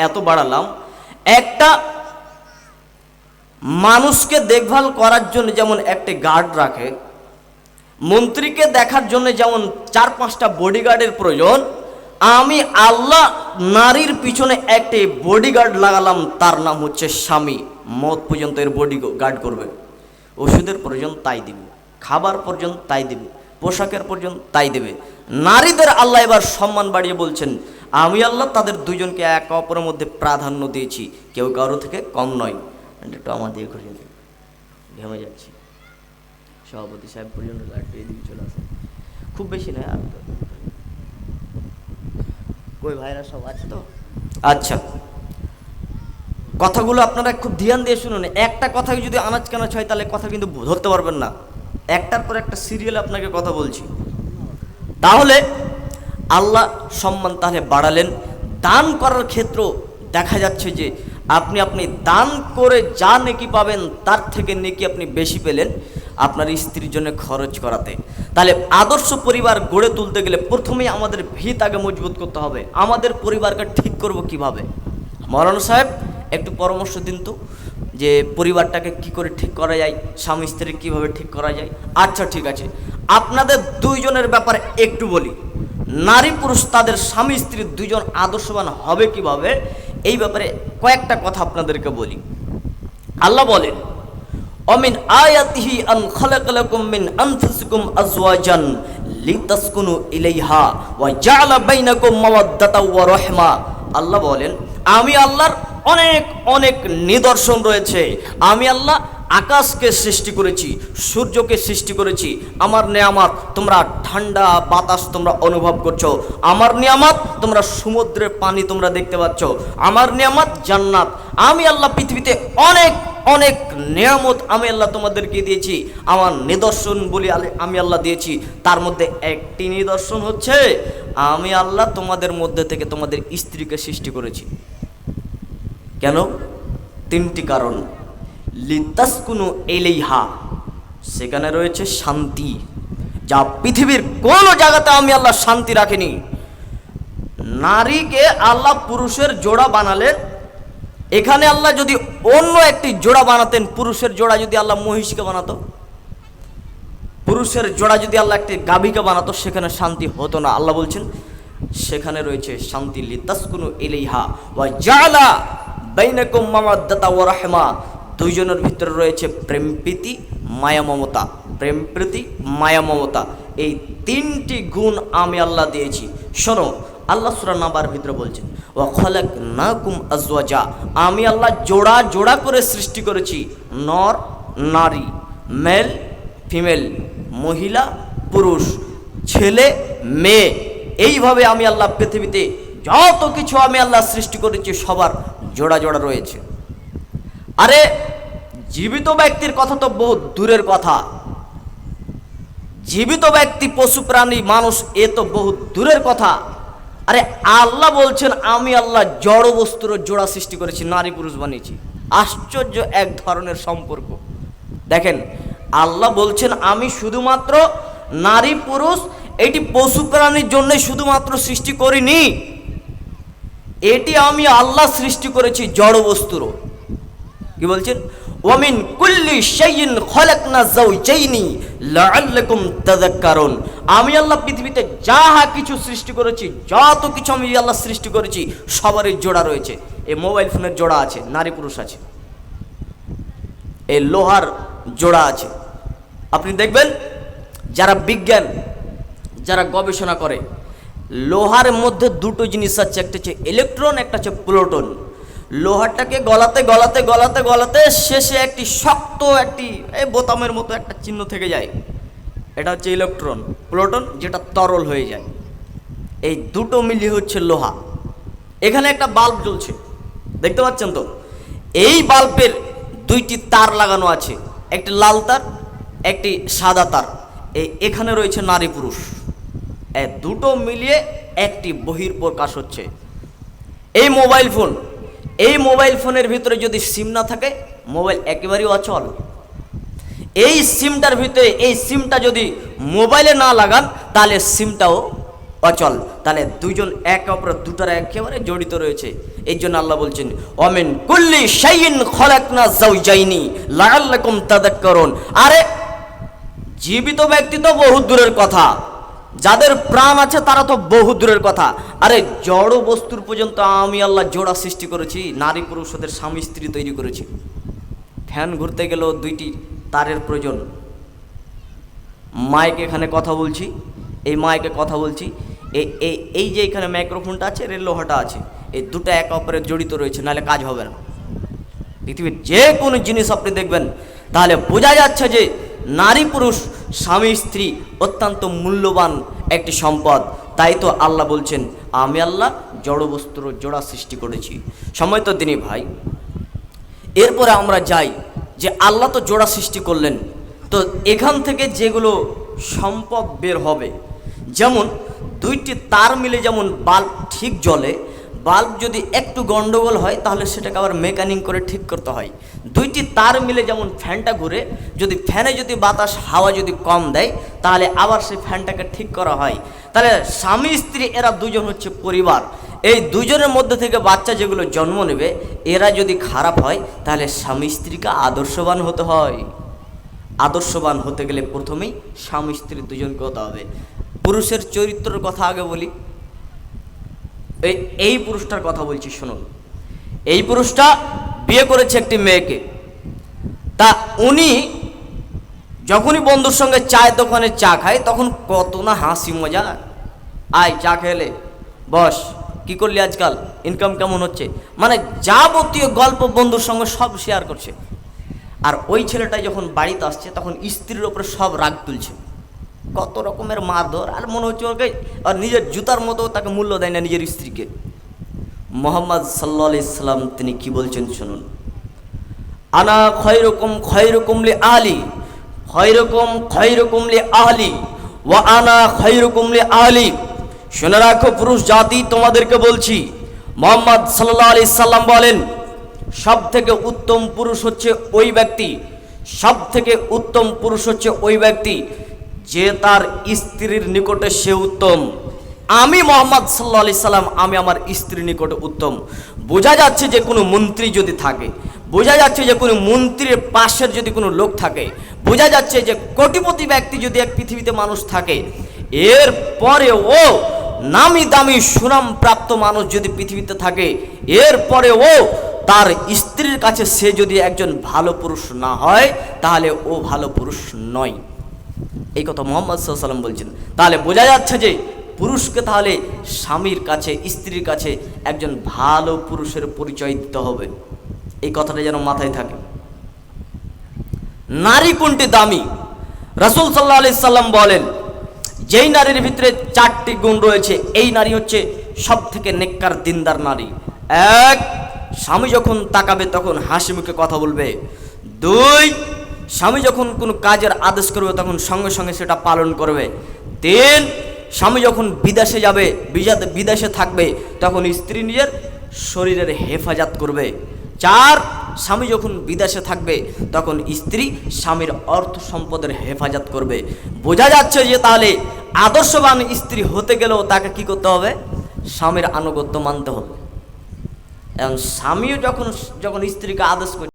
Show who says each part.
Speaker 1: এত বাড়ালাম, একটা মানুষকে দেখভাল করার জন্য যেমন একটি গার্ড রাখে, মন্ত্রীকে দেখার জন্য যেমন 4-5টা বডিগার্ডের প্রয়োজন, আমি আল্লাহ নারীর পিছনে একটি বডিগার্ড লাগালাম, তার নাম হচ্ছে স্বামী। মত পর্যন্ত এর বডিগার্ড করবে, ওষুধের প্রয়োজন তাই দিবে, খাবার পর্যন্ত তাই দিবে, পোশাকের পর্যন্ত তাই দেবে। নারীদের আল্লাহ এবার সম্মান বাড়িয়ে বলছেন, আমি আল্লাহ তাদের দুজনকে একে অপরের মধ্যে প্রাধান্য দিয়েছি, কেউ কারো থেকে কম নয়। একটু আমার দিয়ে ঘুরিয়ে দিন, ঘেমে যাচ্ছি। সভাপতি সাহেব পর্যন্ত একটু এদিকে চলে আসে, খুব বেশি নয়, আর কই ভাইরা সব আছে তো? আচ্ছা, কথাগুলো আপনারা খুব ধ্যান দিয়ে শুনুন। একটা কথাই যদি আনাজ কানাচ হয় তাহলে কথা কিন্তু ধরতে পারবেন না। একটার পর একটা সিরিয়াল আপনাকে কথা বলছি। তাহলে আল্লাহ সম্মান তাহলে বাড়ালেন। দান করার ক্ষেত্র দেখা যাচ্ছে যে আপনি দান করে যা নেকি পাবেন তার থেকে নেকি আপনি বেশি পেলেন আপনার স্ত্রীর জন্য খরচ করাতে। তাহলে আদর্শ পরিবার গড়ে তুলতে গেলে প্রথমেই আমাদের ভিত আগে মজবুত করতে হবে। আমাদের পরিবারকে ঠিক করব কিভাবে? মৌলানা সাহেব একটু পরামর্শ দিন তো, যে পরিবারটাকে কি করে ঠিক করা যায়, স্বামী স্ত্রী কীভাবে ঠিক করা যায়। আচ্ছা ঠিক আছে, আপনাদের দুইজনের ব্যাপারে একটু বলি। নারী পুরুষ তাদের স্বামী স্ত্রী দুইজন আদর্শবান হবে কিভাবে, এই ব্যাপারে কয়েকটা কথা আপনাদেরকে বলি। আল্লাহ বলেন, অমিন আয়াতিহি আন খালাকালাকুম মিন আনফুসিকুম আজওয়াজান লিতাসকুনু ইলাইহা ওয়া জাআলা বাইনাকুম মাওয়াদ্দাতাও ওয়া রাহমা। আল্লাহ বলেন, আমি আল্লাহর অনেক অনেক নিদর্শন রয়েছে। আমি আল্লাহ আকাশকে সৃষ্টি করেছি, সূর্যকে সৃষ্টি করেছি। আমার নেয়ামত তোমরা ঠান্ডা বাতাস তোমরা অনুভব করছো। আমার নিয়ামত তোমরা সমুদ্রের পানি তোমরা দেখতে পাচ্ছ। আমার নিয়ামত জান্নাত। আমি আল্লাহ পৃথিবীতে অনেক অনেক নিয়ামত আমি আল্লাহ তোমাদেরকে দিয়েছি। আমার নিদর্শন বলি আমি আল্লাহ দিয়েছি। তার মধ্যে একটি নিদর্শন হচ্ছে আমি আল্লাহ তোমাদের মধ্যে থেকে তোমাদের স্ত্রীকে সৃষ্টি করেছি। কেন? 3টি কারণ। লিতাসকুনু ইলাইহা, সেখানে রয়েছে শান্তি, যা পৃথিবীর কোন জায়গাতে আমি আল্লাহ শান্তি রাখিনি। নারীকে আল্লাহ পুরুষের জোড়া বানালেন, এখানে আল্লাহ যদি অন্য একটি জোড়া বানাতেন, পুরুষের জোড়া যদি আল্লাহ মহিষকে বানাতো, পুরুষের জোড়া যদি আল্লাহ একটি গাভীকে বানাতো, সেখানে শান্তি হতো না। আল্লাহ বলছেন সেখানে রয়েছে শান্তি। লিতাসকুনু ইলাইহা ওয়া জাআলা বাইনাকুম মাওয়াদ্দাতা ওয়া রাহমা, দুইজনের ভিতরে রয়েছে প্রেম প্রীতি মায়া মমতা। প্রেম প্রীতি মায়া মমতা, এই 3টি গুণ আমি আল্লাহ দিয়েছি। শোনো, আল্লাহ সূরা নাবার ভিতরে বলছেন, ওয়া খালাকনাকুম আজওয়াজা, আমি আল্লাহ জোড়া জোড়া করে সৃষ্টি করেছি। নর নারী, মেল ফিমেল, মহিলা পুরুষ, ছেলে মেয়ে, এইভাবে আমি আল্লাহ পৃথিবীতে যত কিছু আমি আল্লাহ সৃষ্টি করেছি সবার জোড়া জোড়া রয়েছে। আরে জীবিত ব্যক্তির কথা তো বহুত দূরের কথা, জীবিত ব্যক্তি পশু প্রাণী মানুষ এ তো বহুত দূরের কথা। আরে আল্লাহ বলছেন আমি আল্লাহ জড় বস্তুর জোড়া সৃষ্টি করেছি, নারী পুরুষ বানিয়েছি। আশ্চর্য এক ধরনের সম্পর্ক। দেখেন, আল্লাহ বলছেন আমি শুধুমাত্র নারী পুরুষ এটি পশু প্রাণীর জন্য শুধুমাত্র সৃষ্টি করিনি, এটি আমি আল্লাহ সৃষ্টি করেছি জড় বস্তুরও। কি বলছেন? ওয়ামিন কুল্লি শাইইন খালাকনা যাওজাইনি লাআল্লাকুম তাযাক্কারুন, আমি আল্লাহ পৃথিবীতে যাহা কিছু সৃষ্টি করেছি, যত কিছু আমি আল্লাহ সৃষ্টি করেছি সবারই জোড়া রয়েছে। এই মোবাইল ফোনের জোড়া আছে, নারী পুরুষ আছে। এই লোহার জোড়া আছে। আপনি দেখবেন যারা বিজ্ঞান, যারা গবেষণা করে, লোহার মধ্যে 2টো জিনিস আছে, একটা হচ্ছে ইলেকট্রন, একটা হচ্ছে প্লুটন। লোহাটাকে গলাতে গলাতে গলাতে গলাতে শেষে একটি শক্ত একটি বোতামের মতো একটা চিহ্ন থেকে যায়, এটা হচ্ছে ইলেকট্রন। প্লুটন যেটা তরল হয়ে যায়। এই 2টো মিলিয়ে হচ্ছে লোহা। এখানে একটা বাল্ব জ্বলছে, দেখতে পাচ্ছেন তো? এই বাল্বের 2টি তার লাগানো আছে, একটি লাল তার, একটি সাদা তার। এখানে রয়েছে নারী পুরুষ। এই 2টো মিলিয়ে একটি বহির্প্রকাশ হচ্ছে। এই মোবাইল ফোন, এই মোবাইল ফোনের ভিতরে যদি সিম না থাকে, মোবাইল একেবারেই অচল। এই সিমটার ভিতরে, এই সিমটা যদি মোবাইলে না লাগান তাহলে সিমটাও অচল। তাহলে দুইজন একে অপরের দুটার একেবারে জড়িত রয়েছে। এই জন্য আল্লাহ বলছেন ওমিন কুল্লি শাইইন খলাকনা যাওজাইনি লাআল্লাকুম তাযাক্কারুন। আরে জীবিত ব্যক্তি তো বহু দূরের কথা, যাদের প্রাণ আছে তারা তো বহু দূরের কথা। আরে জড় বস্তুর পর্যন্ত আমি আল্লাহ জোড়া সৃষ্টি করেছি, নারী পুরুষ ওদের স্বামী স্ত্রী তৈরি করেছি। ফ্যান ঘুরতে গেলেও দুইটি তারের প্রয়োজন। মাইক এখানে কথা বলছি, এই মাইকে কথা বলছি, এই যে এখানে মাইক্রোফোনটা আছে, রেল লোহাটা আছে, এই দুটো একে অপরের জড়িত রয়েছে, নাহলে কাজ হবে না। পৃথিবীর যে কোনো জিনিস আপনি দেখবেন তাহলে বোঝা যাচ্ছে যে নারী পুরুষ স্বামী স্ত্রী অত্যন্ত মূল্যবান একটি সম্পদ। তাই তো আল্লাহ বলছেন আমি আল্লাহ জড় বস্তুর জোড়া সৃষ্টি করেছি। সময় তো দিনই ভাই, এরপরে আমরা যাই যে আল্লাহ তো জোড়া সৃষ্টি করলেন, তো এখান থেকে যেগুলো সম্পদ বের হবে, যেমন দুইটি তার মিলে যেমন বাল্ব ঠিক জ্বলে, বাল্ব যদি একটু গন্ডগোল হয় তাহলে সেটাকে আবার মেকানিক করে ঠিক করতে হয়। দুইটি তার মিলে যেমন ফ্যানটা ঘুরে, যদি ফ্যানে যদি বাতাস হাওয়া যদি কম দেয় তাহলে আবার সেই ফ্যানটাকে ঠিক করা হয়। তাহলে স্বামী স্ত্রী এরা দুজন হচ্ছে পরিবার। এই দুজনের মধ্যে থেকে বাচ্চা যেগুলো জন্ম নেবে এরা যদি খারাপ হয় তাহলে স্বামী স্ত্রীকে আদর্শবান হতে হয়। আদর্শবান হতে গেলে প্রথমেই স্বামী স্ত্রী দুজনকে হতে হবে। পুরুষের চরিত্রের কথা আগে বলি। এই পুরুষটার কথা বলছি শুনুন। এই পুরুষটা বিয়ে করেছে একটি মেয়েকে। তা উনি যখনই বন্ধুর সঙ্গে চায়ের দোকানে চা খায় তখন কত না হাসি মজা। আয় চা খেলে, বস, কি করলি আজকাল, ইনকাম কেমন হচ্ছে, মানে যাবতীয় গল্প বন্ধুর সঙ্গে সব শেয়ার করছে। আর ওই ছেলেটা যখন বাড়িতে আসছে তখন স্ত্রীর ওপরে সব রাগ তুলছে, কত রকমের মারধর, আর মনে হচ্ছে ওকে আর নিজের জুতার মতো তাকে মূল্য দেয় না নিজের স্ত্রীকে। মোহাম্মদ সাল্লাল্লাহু আলাইহি সাল্লাম তিনি কি বলছেন শুনুন। আনা খয়রুকুম লি আহলি, খয়রুকুম লি আহলি ওয়া আনা খয়রুকুম লি আহলি। শুনে রাখো পুরুষ জাতি, তোমাদেরকে বলছি, মোহাম্মদ সাল্লাল্লাহু আলাইহি সাল্লাম বলেন সব থেকে উত্তম পুরুষ হচ্ছে ওই ব্যক্তি, সব থেকে উত্তম পুরুষ হচ্ছে ওই ব্যক্তি যে তার স্ত্রীর নিকটে সে উত্তম। আমি মোহাম্মদ সাল্লাল্লাহু আলাইহি সাল্লাম আমি আমার স্ত্রীর নিকটে উত্তম। বোঝা যাচ্ছে যে কোনো মন্ত্রী যদি থাকে, বোঝা যাচ্ছে যে কোনো মন্ত্রীর পাশের যদি কোনো লোক থাকে, বোঝা যাচ্ছে যে কোটিপতি ব্যক্তি যদি এক পৃথিবীতে মানুষ থাকে, এর পরেও নামি দামি সুনাম প্রাপ্ত মানুষ যদি পৃথিবীতে থাকে, এর পরেও তার স্ত্রীর কাছে সে যদি একজন ভালো পুরুষ না হয় তাহলে ও ভালো পুরুষ নয়। এই কথা মুহাম্মদ সাল্লাল্লাহু আলাইহি ওয়াসাল্লাম বলছেন। তাহলে বোঝা যাচ্ছে যে পুরুষকে তাহলে স্বামীর কাছে, স্ত্রীর কাছে একজন ভালো পুরুষের পরিচয় দিতে হবে। এই কথাটা যেন মাথায় থাকে। নারী কোনটি দামি? রাসূল সাল্লাল্লাহু আলাইহি সাল্লাম বলেন যেই নারীর ভিতরে 4টি গুণ রয়েছে, এই নারী হচ্ছে সব থেকে নেককার দিনদার নারী। 1, স্বামী যখন তাকাবে তখন হাসি মুখে কথা বলবে। 2, স্বামী যখন কোনো কাজের আদেশ করবে তখন সঙ্গে সঙ্গে সেটা পালন করবে। 3, স্বামী যখন বিদেশে যাবে, বিদেশে থাকবে তখন স্ত্রী নিজের শরীরের হেফাজত করবে। 4, স্বামী যখন বিদেশে থাকবে তখন স্ত্রী স্বামীর অর্থ সম্পদের হেফাজত করবে। বোঝা যাচ্ছে যে তাহলে আদর্শবান স্ত্রী হতে গেলেও তাকে কি করতে হবে? স্বামীর আনুগত্য মানতে হবে। এবং স্বামীও যখন স্ত্রীকে আদেশ করে